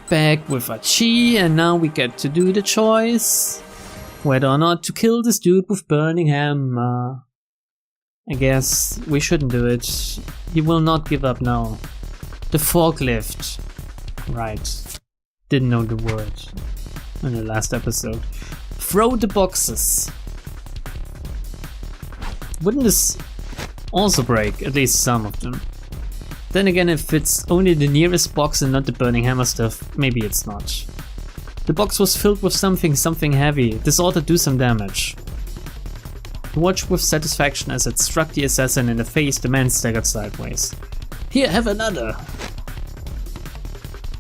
Back with Achi, and now we get to do the choice whether or not to kill this dude with burning hammer. I guess we shouldn't do it. He will not give up now. The forklift. Right. Didn't know the word in the last episode. Throw the boxes. Wouldn't this also break? At least some of them. Then again, if it's only the nearest box and not the burning hammer stuff, maybe it's not. The box was filled with something heavy. This ought to do some damage. He watched with satisfaction as it struck the assassin in the face. The man staggered sideways. Here, have another!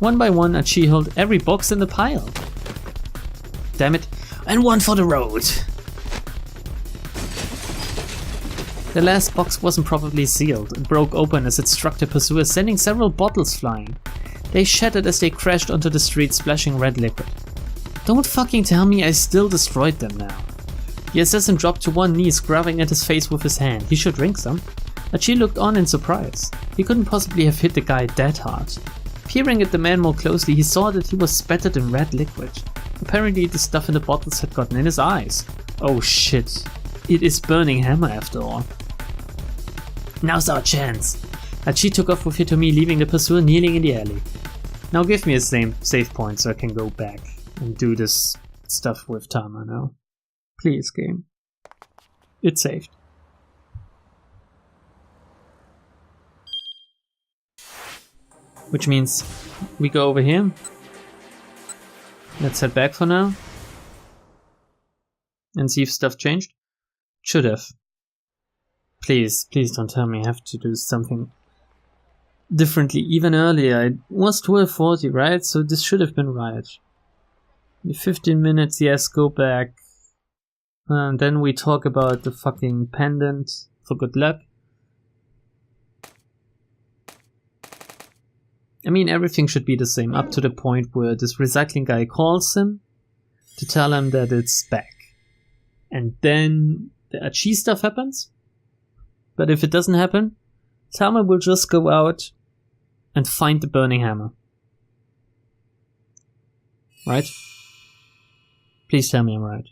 One by one, Achi held every box in the pile. Damn it. And one for the road! The last box wasn't properly sealed and broke open as it struck the pursuer, sending several bottles flying. They shattered as they crashed onto the street, splashing red liquid. Don't fucking tell me I still destroyed them now. The assassin dropped to one knee, scrubbing at his face with his hand. He should drink some. Achi looked on in surprise. He couldn't possibly have hit the guy that hard. Peering at the man more closely, he saw that he was spattered in red liquid. Apparently the stuff in the bottles had gotten in his eyes. Oh shit. It is burning hammer after all. Now's our chance. Achi took off with Hitomi, leaving the pursuer kneeling in the alley. Now give me a save point so I can go back and do this stuff with Tama now. Please, game. It's saved. Which means we go over here. Let's head back for now. And see if stuff changed. Should have. Please don't tell me I have to do something differently. Even earlier, it was 12:40, right? So this should have been right. 15 minutes, yes, go back. And then we talk about the fucking pendant for good luck. I mean, everything should be the same up to the point where this recycling guy calls him to tell him that it's back. And then the Achi stuff happens. But if it doesn't happen, Tama will just go out and find the burning hammer. Right? Please tell me I'm right.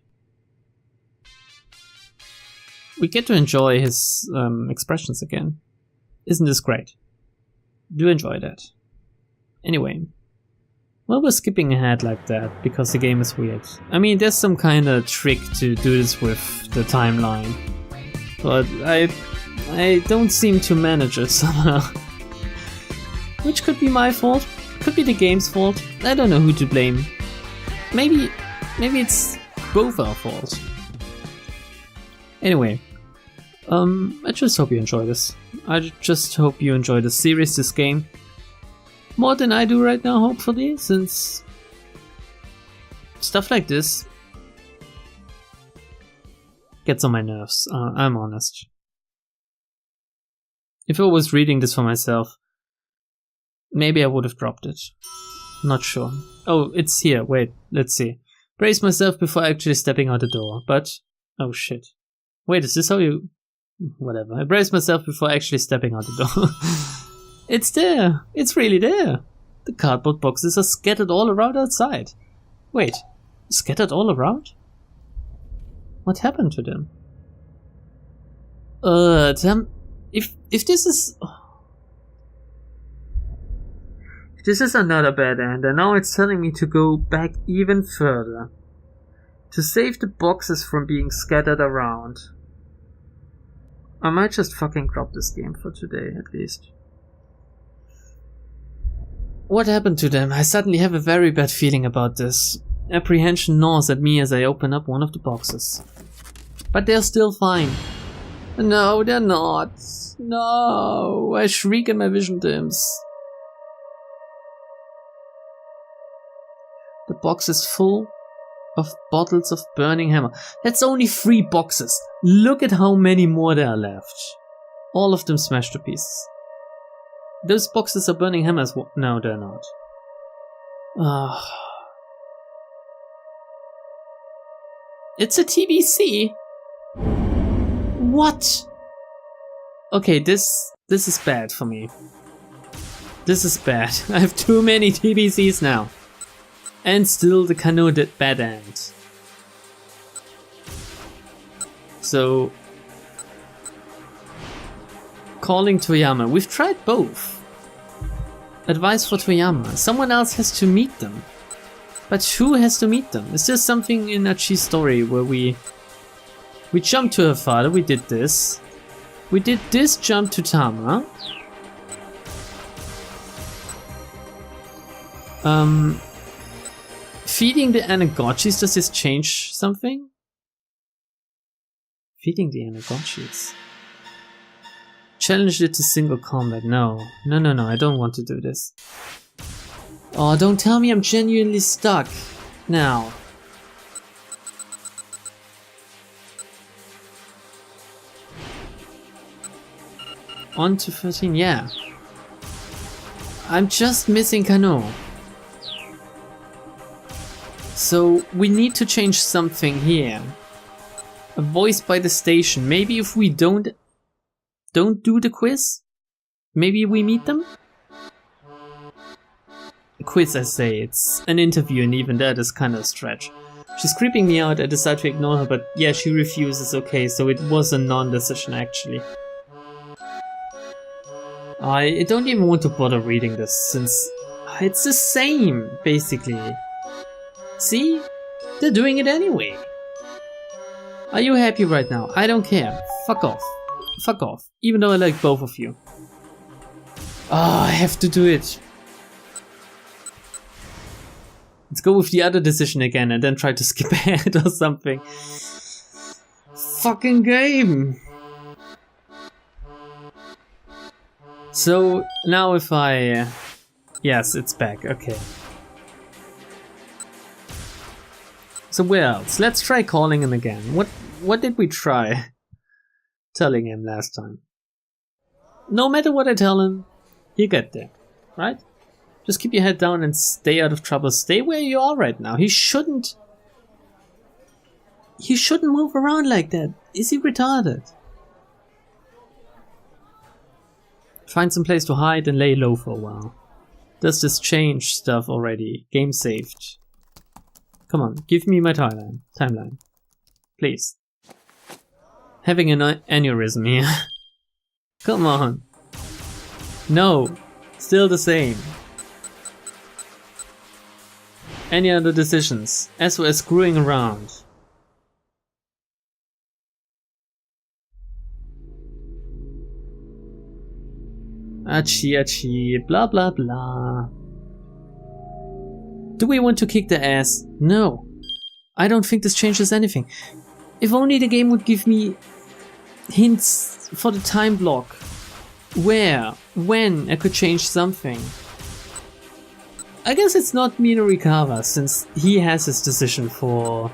We get to enjoy his expressions again. Isn't this great? Do enjoy that. Anyway. Well, we're skipping ahead like that because the game is weird. I mean, there's some kind of trick to do this with the timeline. But I don't seem to manage it somehow. Which could be my fault, could be the game's fault. I don't know who to blame. Maybe it's both our fault. Anyway, I just hope you enjoy this. I just hope you enjoy the series, this game. More than I do right now, hopefully, since stuff like this gets on my nerves. I'm honest. If I was reading this for myself, maybe I would have dropped it. Not sure. Oh, it's here. Wait, let's see. Brace myself before actually stepping out the door. But, oh shit. Wait, is this how you... Whatever. I brace myself before actually stepping out the door. It's there. It's really there. The cardboard boxes are scattered all around outside. Wait, scattered all around? What happened to them? Damn. If this is... If this is another bad end, and now it's telling me to go back even further. To save the boxes from being scattered around. I might just fucking drop this game for today, at least. What happened to them? I suddenly have a very bad feeling about this. Apprehension gnaws at me as I open up one of the boxes. But they're still fine. No, they're not. No, I shriek and my vision dims. The box is full of bottles of burning hammer. That's only 3 boxes. Look at how many more there are left. All of them smashed to pieces. Those boxes are burning hammers. No, they're not. It's a TBC. What? Okay, this is bad for me. This is bad. I have too many TBCs now. And still the Kano did bad end. So, calling Toyama. We've tried both. Advice for Toyama. Someone else has to meet them. But who has to meet them? Is there something in Achi's story where we jumped to her father, we did this. We did this jump to Tama. Feeding the Anagotchis, does this change something? Feeding the Anagotchis. Challenge it to single combat. No, I don't want to do this. Oh, don't tell me I'm genuinely stuck now. On to 13, yeah. I'm just missing Kano. So we need to change something here. A voice by the station. Maybe if we don't do the quiz, maybe we meet them? A quiz, I say. It's an interview, and even that is kind of a stretch. She's creeping me out. I decide to ignore her, but yeah, she refuses. Okay, so it was a non-decision actually. I don't even want to bother reading this, since it's the same, basically. See? They're doing it anyway. Are you happy right now? I don't care. Fuck off. Fuck off. Even though I like both of you. Oh, I have to do it. Let's go with the other decision again and then try to skip ahead or something. Fucking game. So now if I... yes, it's back. Okay. So where else? Let's try calling him again. What did we try telling him last time? No matter what I tell him, he'll get there, right? Just keep your head down and stay out of trouble. Stay where you are right now. He shouldn't move around like that. Is he retarded? Find some place to hide and lay low for a while. Does this change stuff already? Game saved. Come on, give me my timeline. Please. Having an aneurysm here. Come on. No. Still the same. Any other decisions? SOS screwing around. Achi, blah blah blah. Do we want to kick the ass? No. I don't think this changes anything. If only the game would give me hints for the time block. Where, when I could change something. I guess it's not Minorikawa, since he has his decision for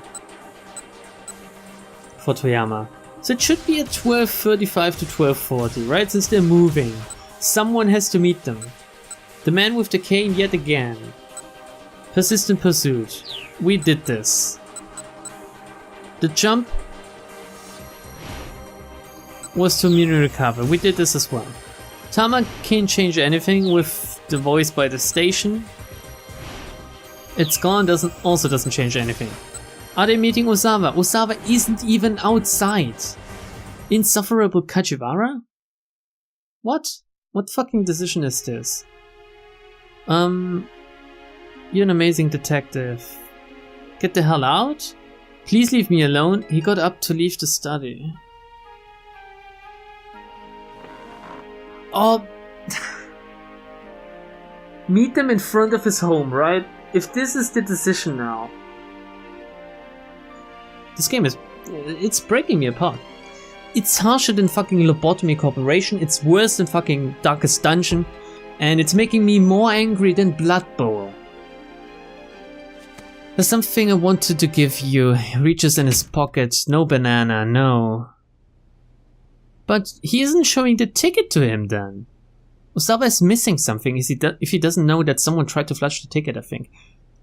Toyama. So it should be at 12:35 to 12:40, right? Since they're moving. Someone has to meet them. The man with the cane yet again. Persistent pursuit. We did this. The jump was to Minorikawa. We did this as well. Tama can't change anything with the voice by the station. It's gone, also doesn't change anything. Are they meeting Osawa? Osawa isn't even outside. Insufferable Kajiwara? What? What fucking decision is this? You're an amazing detective. Get the hell out? Please leave me alone. He got up to leave the study. Oh. Meet them in front of his home, right? If this is the decision now. This game it's breaking me apart. It's harsher than fucking Lobotomy Corporation, it's worse than fucking Darkest Dungeon, and it's making me more angry than Blood Bowl. There's something I wanted to give you. He reaches in his pocket. No banana, no. But he isn't showing the ticket to him then. Osawa is missing something if he doesn't know that someone tried to flush the ticket, I think.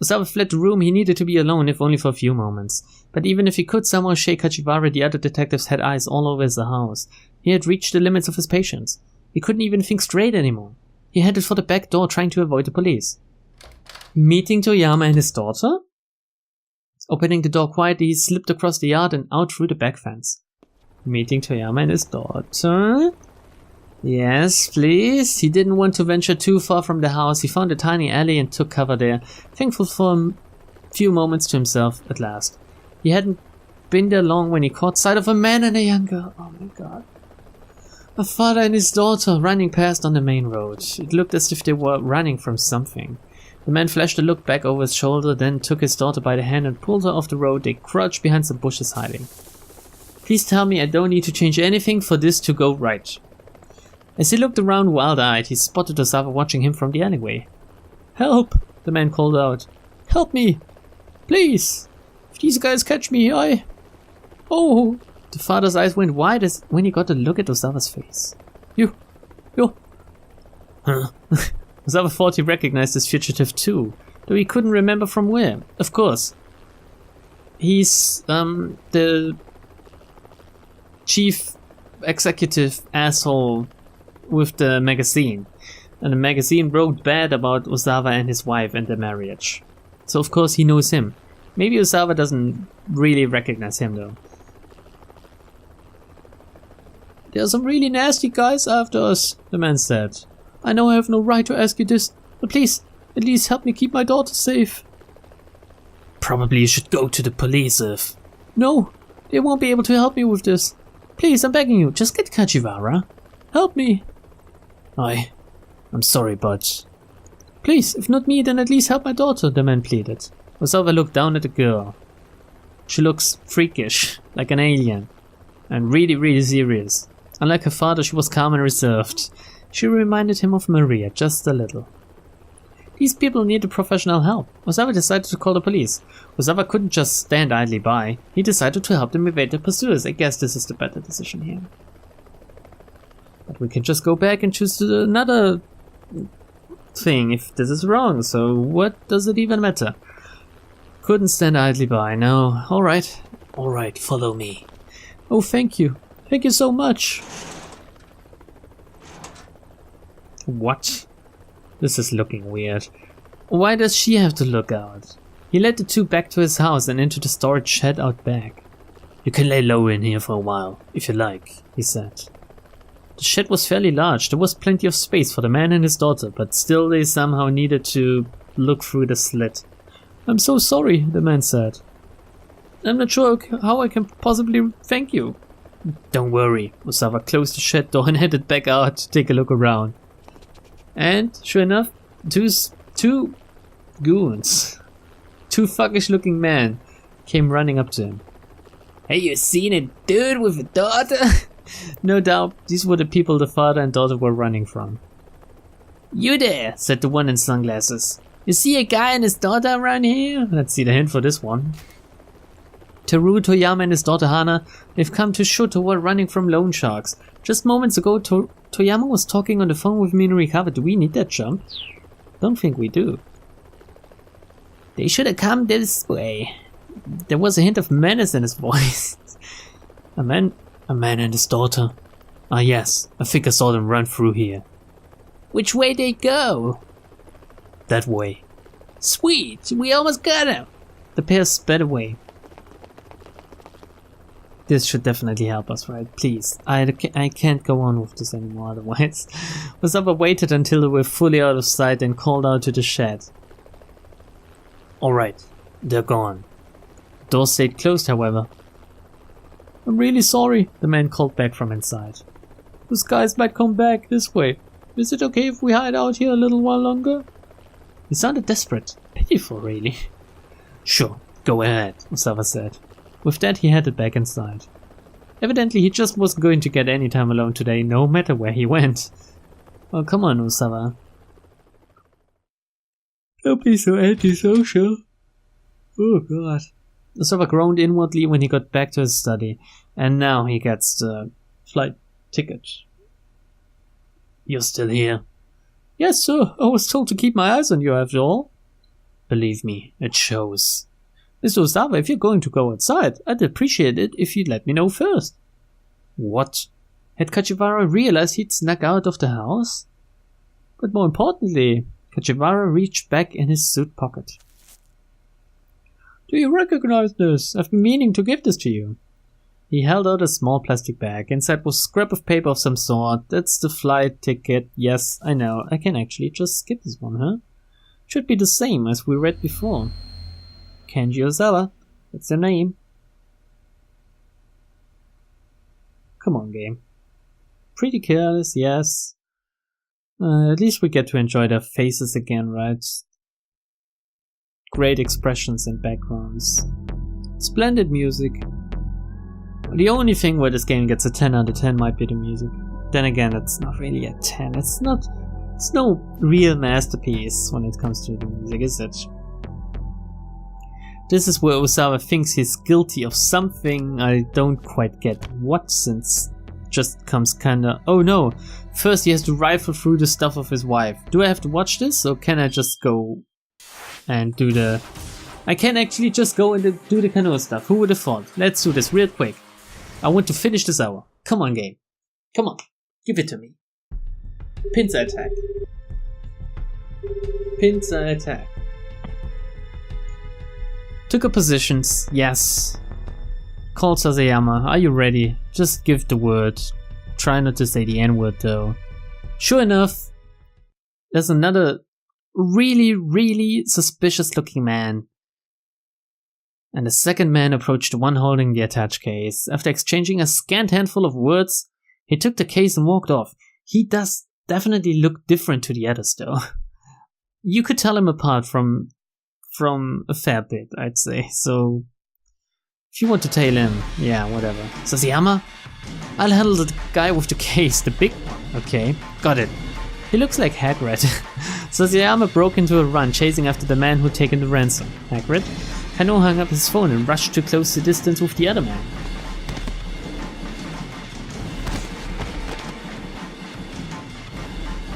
Osawa fled the room. He needed to be alone, if only for a few moments. But even if he could somehow shake Kajiwara, the other detectives had eyes all over the house. He had reached the limits of his patience. He couldn't even think straight anymore. He headed for the back door, trying to avoid the police. Meeting Toyama and his daughter? Opening the door quietly, he slipped across the yard and out through the back fence. Meeting Toyama and his daughter? Yes, please. He didn't want to venture too far from the house. He found a tiny alley and took cover there, thankful for a few moments to himself at last. He hadn't been there long when he caught sight of a man and a young girl. Oh my god. A father and his daughter running past on the main road. It looked as if they were running from something. The man flashed a look back over his shoulder, then took his daughter by the hand and pulled her off the road. They crouched behind some bushes hiding. Please tell me I don't need to change anything for this to go right. As he looked around wild-eyed, he spotted Osawa watching him from the alleyway. Help! The man called out. Help me! Please! If these guys catch me, Oh! The father's eyes went wide as when he got a look at Osawa's face. You! Huh? Osawa thought he recognized this fugitive too, though he couldn't remember from where. Of course. He's, the chief executive asshole with the magazine. And the magazine wrote bad about Osawa and his wife and their marriage. So of course he knows him. Maybe Osawa doesn't really recognize him though. There are some really nasty guys after us, the man said. I know I have no right to ask you this, but please, at least help me keep my daughter safe. Probably you should go to the police if... No, they won't be able to help me with this. Please, I'm begging you, just get Kajiwara. Help me. I'm sorry, but... Please, if not me, then at least help my daughter, the man pleaded. Osawa looked down at the girl. She looks freakish, like an alien, and really, really serious. Unlike her father, she was calm and reserved. She reminded him of Maria, just a little. These people needed professional help. Osawa decided to call the police. Osawa couldn't just stand idly by. He decided to help them evade their pursuers. I guess this is the better decision here. But we can just go back and choose another thing if this is wrong, so what does it even matter? Couldn't stand idly by, no. Alright, follow me. Oh, thank you. Thank you so much. What? This is looking weird. Why does she have to look out? He led the two back to his house and into the storage shed out back. You can lay low in here for a while, if you like, he said. The shed was fairly large. There was plenty of space for the man and his daughter, but still they somehow needed to look through the slit. I'm so sorry, the man said. I'm not sure how I can possibly thank you. Don't worry. Osawa closed the shed door and headed back out to take a look around. And, sure enough, two goons, two fuckish looking men, came running up to him. Hey, you seen a dude with a daughter? No doubt, these were the people the father and daughter were running from. You there, said the one in sunglasses. You see a guy and his daughter around here? Let's see the hint for this one. Teru, Toyama and his daughter Hana, they've come to Shoto while running from loan sharks. Just moments ago, Toyama was talking on the phone with Minurikawa. Do we need that jump? Don't think we do. They should have come this way. There was a hint of menace in his voice. A man and his daughter. Ah yes, I think I saw them run through here. Which way they go? That way. Sweet, we almost got him. The pair sped away. This should definitely help us, right? Please. I can't go on with this anymore otherwise. Osawa waited until they were fully out of sight and called out to the shed. Alright, they're gone. The door stayed closed, however. I'm really sorry, the man called back from inside. Those guys might come back this way. Is it okay if we hide out here a little while longer? He sounded desperate. Pitiful, really. Sure, go ahead, Osawa said. With that, he headed back inside. Evidently, he just wasn't going to get any time alone today, no matter where he went. Oh, come on, Osawa. Don't be so antisocial. Oh, God. Osawa groaned inwardly when he got back to his study, and now he gets the flight ticket. You're still here? Yes, sir. I was told to keep my eyes on you after all. Believe me, it shows. Mr. Osawa, if you're going to go outside, I'd appreciate it if you'd let me know first. What? Had Kajiwara realized he'd snuck out of the house? But more importantly, Kajiwara reached back in his suit pocket. Do you recognize this? I've been meaning to give this to you. He held out a small plastic bag. Inside was a scrap of paper of some sort. That's the flight ticket. Yes, I know. I can actually just skip this one, huh? Should be the same as we read before. Kenji Ozawa. That's their name. Come on, game. Pretty careless, yes. At least we get to enjoy their faces again, right? Great expressions and backgrounds. Splendid music. The only thing where this game gets a 10 out of 10 might be the music. Then again, it's not really a 10. It's no real masterpiece when it comes to the music, is it? This is where Ozawa thinks he's guilty of something I don't quite get what, since just comes kinda, oh no, first he has to rifle through the stuff of his wife. Do I have to watch this, or can I just go and do the... I can actually just go and do the canoe stuff. Who would have thought? Let's do this real quick. I want to finish this hour. Come on, game. Come on. Give it to me. Pincer attack. Pincer attack. Took up positions. Yes. Called Sasayama. Are you ready? Just give the word. Try not to say the N-word though. Sure enough, there's another really suspicious looking man. And the second man approached the one holding the attached case. After exchanging a scant handful of words, he took the case and walked off. He does definitely look different to the others though. You could tell him apart from a fair bit, I'd say. So if you want to tail him, yeah, whatever. Sasayama? I'll handle the guy with the case, the big one. Okay, got it. He looks like Hagrid. Sasayama broke into a run, chasing after the man who'd taken the ransom. Hagrid? Kano hung up his phone and rushed to close the distance with the other man.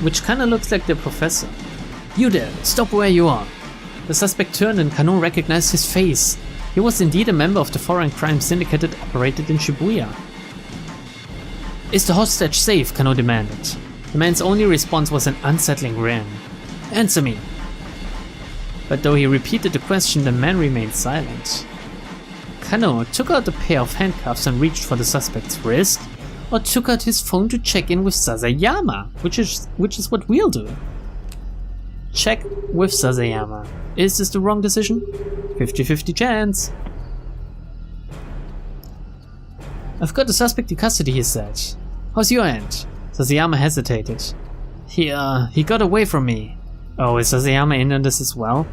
Which kinda looks like the professor. You there, stop where you are. The suspect turned and Kano recognized his face. He was indeed a member of the foreign crime syndicate that operated in Shibuya. Is the hostage safe? Kano demanded. The man's only response was an unsettling grin. Answer me. But though he repeated the question, the man remained silent. Kano took out a pair of handcuffs and reached for the suspect's wrist, or took out his phone to check in with Sasayama, which is what we'll do. Check with Sasayama. Is this the wrong decision? 50-50 chance. I've got the suspect in custody, he said. How's your end? Sasayama hesitated. He got away from me. Oh, is Sasayama in on this as well?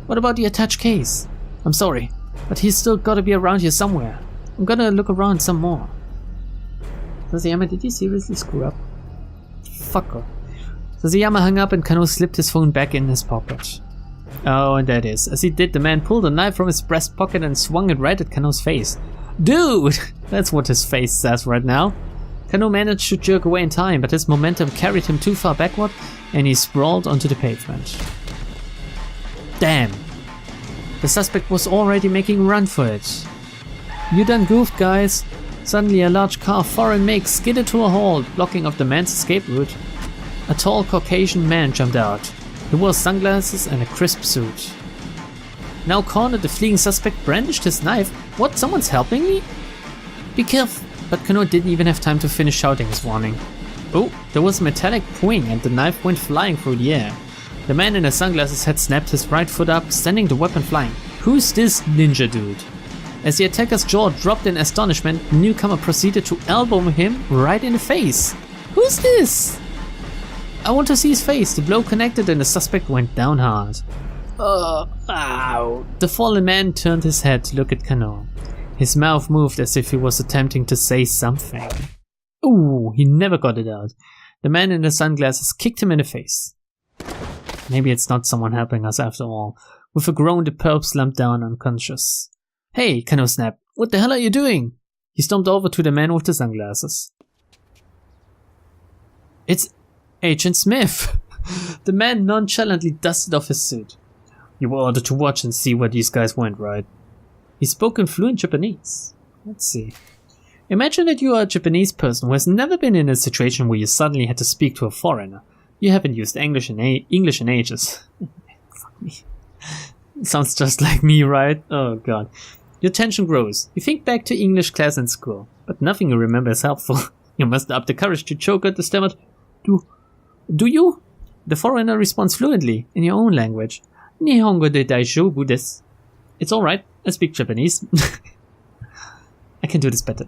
What about the attached case? I'm sorry, but he's still gotta be around here somewhere. I'm gonna look around some more. Sasayama, did you seriously screw up? Fucker. Sasayama hung up and Kano slipped his phone back in his pocket. Oh, and that is. As he did, the man pulled a knife from his breast pocket and swung it right at Kano's face. Dude! That's what his face says right now. Kano managed to jerk away in time, but his momentum carried him too far backward and he sprawled onto the pavement. Damn! The suspect was already making a run for it. You done goofed, guys. Suddenly a large car of foreign make skidded to a halt, blocking off the man's escape route. A tall Caucasian man jumped out. He wore sunglasses and a crisp suit. Now cornered, the fleeing suspect brandished his knife. What? Someone's helping me? Be careful! But Kano didn't even have time to finish shouting his warning. Oh, there was a metallic poing and the knife went flying through the air. The man in the sunglasses had snapped his right foot up, sending the weapon flying. Who's this ninja dude? As the attacker's jaw dropped in astonishment, the newcomer proceeded to elbow him right in the face. Who's this? I want to see his face. The blow connected and the suspect went down hard. Ow. The fallen man turned his head to look at Kano. His mouth moved as if he was attempting to say something. Ooh, he never got it out. The man in the sunglasses kicked him in the face. Maybe it's not someone helping us after all. With a groan, the perp slumped down unconscious. Hey, Kano snapped. What the hell are you doing? He stomped over to the man with the sunglasses. It's Agent Smith. The man nonchalantly dusted off his suit. You were ordered to watch and see where these guys went, right? He spoke in fluent Japanese. Let's see. Imagine that you are a Japanese person who has never been in a situation where you suddenly had to speak to a foreigner. You haven't used English in ages. Fuck me. Sounds just like me, right? Oh god. Your tension grows. You think back to English class in school, but nothing you remember is helpful. You muster up the courage to choke out the stammered, Do you? The foreigner responds fluently, in your own language. Nihongo de daijoubu desu. It's alright, I speak Japanese. I can do this better.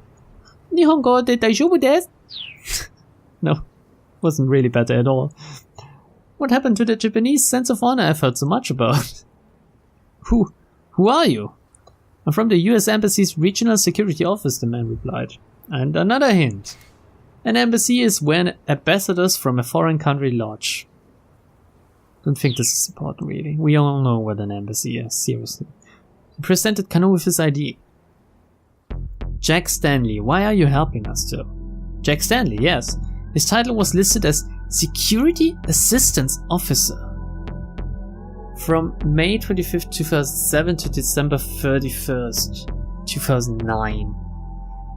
Nihongo de daijoubu desu? No, wasn't really better at all. What happened to the Japanese sense of honor I've heard so much about? Who are you? I'm from the US Embassy's Regional Security Office, the man replied. And another hint. An embassy is where ambassadors from a foreign country lodge. Don't think this is important, really. We all know what an embassy is, seriously. He presented Kano with his ID. Jack Stanley, why are you helping us, too? Jack Stanley, yes. His title was listed as Security Assistance Officer. From May 25th, 2007 to December 31st, 2009.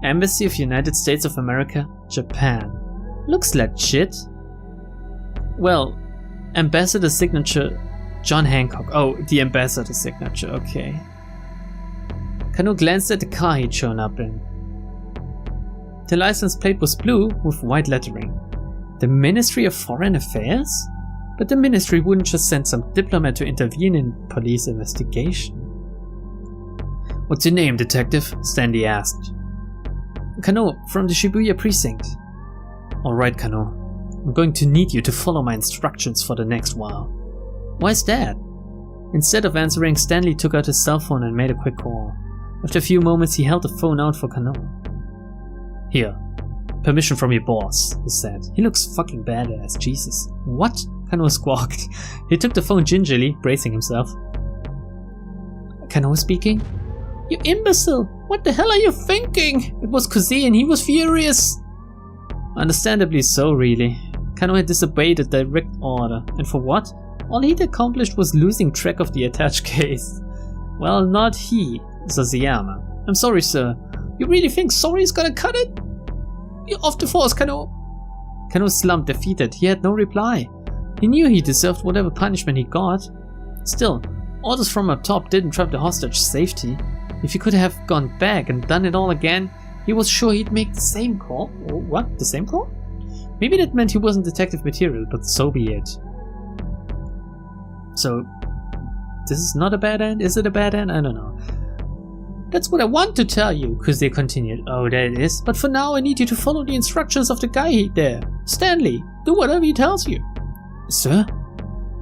Embassy of United States of America, Japan. Looks legit. Well, ambassador signature, John Hancock. Oh, the ambassador signature, okay. Kano glanced at the car he'd shown up in. The license plate was blue with white lettering. The Ministry of Foreign Affairs? But the ministry wouldn't just send some diplomat to intervene in police investigation. What's your name, detective? Stanley asked. Kano, from the Shibuya precinct. Alright, Kano. I'm going to need you to follow my instructions for the next while. Why's that? Instead of answering, Stanley took out his cell phone and made a quick call. After a few moments, he held the phone out for Kano. Here. Permission from your boss, he said. He looks fucking badass, Jesus. What? Kano squawked. He took the phone gingerly, bracing himself. Kano speaking? You imbecile! What the hell are you thinking? It was Kuze and he was furious. Understandably so, really. Kano had disobeyed a direct order. And for what? All he'd accomplished was losing track of the attached case. Well, not he, Sasayama. I'm sorry, sir. You really think sorry is gonna cut it? You're off the force, Kano. Kano slumped, defeated. He had no reply. He knew he deserved whatever punishment he got. Still, orders from up top didn't trap the hostage's safety. If he could have gone back and done it all again, he was sure he'd make the same call. What? The same call? Maybe that meant he wasn't detective material, but so be it. So, this is not a bad end? Is it a bad end? I don't know. That's what I want to tell you, Kuze continued. Oh, that it is. But for now, I need you to follow the instructions of the guy there. Stanley, do whatever he tells you. Sir?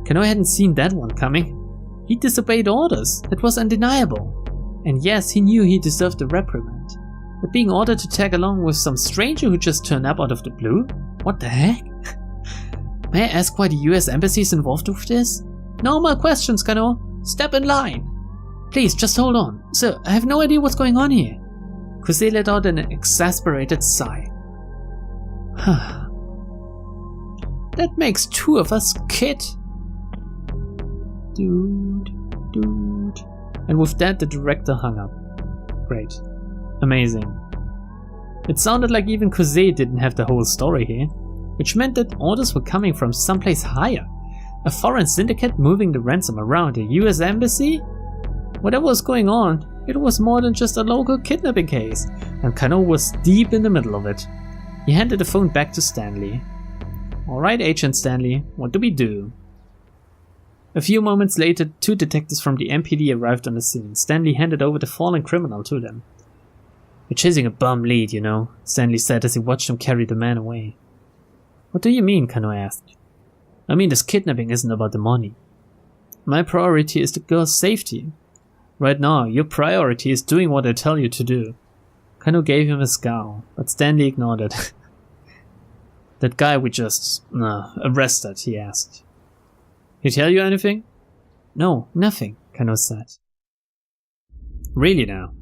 Kano hadn't seen that one coming. He disobeyed orders. That was undeniable. And yes, he knew he deserved a reprimand. But being ordered to tag along with some stranger who just turned up out of the blue? What the heck? May I ask why the US Embassy is involved with this? No more questions, Kano. Step in line. Please, just hold on. Sir, I have no idea what's going on here. Kuze let out an exasperated sigh. That makes two of us, kid. Dude. And with that, the director hung up. Great. Amazing. It sounded like even Kuze didn't have the whole story here, which meant that orders were coming from someplace higher. A foreign syndicate moving the ransom around a US embassy? Whatever was going on, it was more than just a local kidnapping case, and Kano was deep in the middle of it. He handed the phone back to Stanley. Alright, Agent Stanley, what do we do? A few moments later, two detectives from the MPD arrived on the scene. Stanley handed over the fallen criminal to them. We're chasing a bum lead, you know, Stanley said as he watched him carry the man away. What do you mean? Kano asked. I mean, this kidnapping isn't about the money. My priority is the girl's safety. Right now, your priority is doing what I tell you to do. Kano gave him a scowl, but Stanley ignored it. That guy we just arrested, he asked. He tell you anything? No, nothing, Kano said. Really now?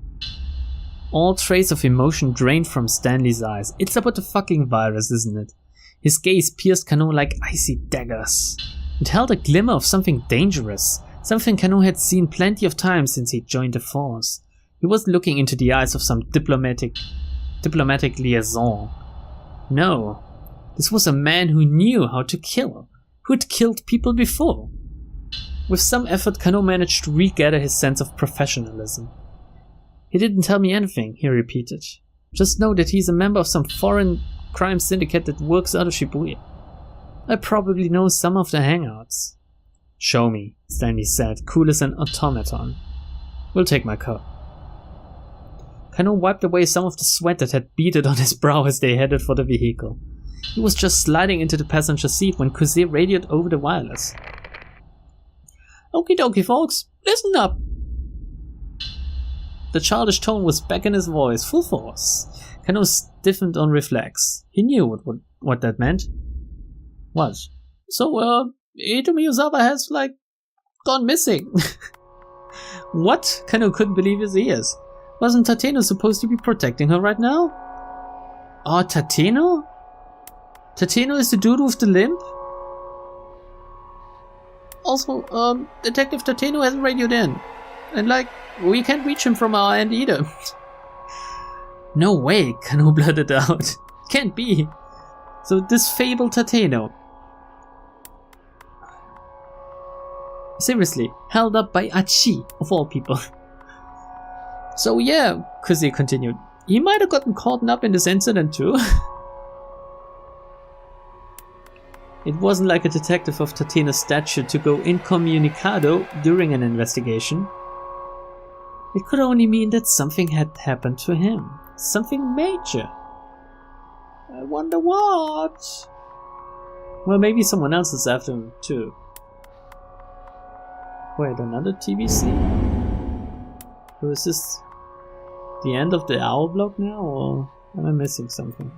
All trace of emotion drained from Stanley's eyes. It's about the fucking virus, isn't it? His gaze pierced Kano like icy daggers. It held a glimmer of something dangerous, something Kano had seen plenty of times since he joined the force. He wasn't looking into the eyes of some diplomatic liaison. No, this was a man who knew how to kill, who'd killed people before. With some effort, Kano managed to regather his sense of professionalism. He didn't tell me anything, he repeated. Just know that he's a member of some foreign crime syndicate that works out of Shibuya. I probably know some of the hangouts. Show me, Stanley said, cool as an automaton. We'll take my car. Kano wiped away some of the sweat that had beaded on his brow as they headed for the vehicle. He was just sliding into the passenger seat when Kuze radioed over the wireless. Okie dokie, folks, listen up. The childish tone was back in his voice, full force. Kano stiffened on reflex. He knew what that meant. What? So, Itomi Ozawa has, gone missing. What? Kano couldn't believe his ears. Wasn't Tateno supposed to be protecting her right now? Oh, Tateno? Tateno is the dude with the limp? Also, Detective Tateno hasn't radioed in. And we can't reach him from our end either. No way, Kano blurted out. Can't be. So this fabled Tateno. Seriously, held up by Achi, of all people. So yeah, Kuze continued, he might have gotten caught up in this incident too. It wasn't like a detective of Tateno's stature to go incommunicado during an investigation. It could only mean that something had happened to him. Something major. I wonder what? Well, maybe someone else is after him too. Wait, another TBC? So is this the end of the hour block now, or am I missing something?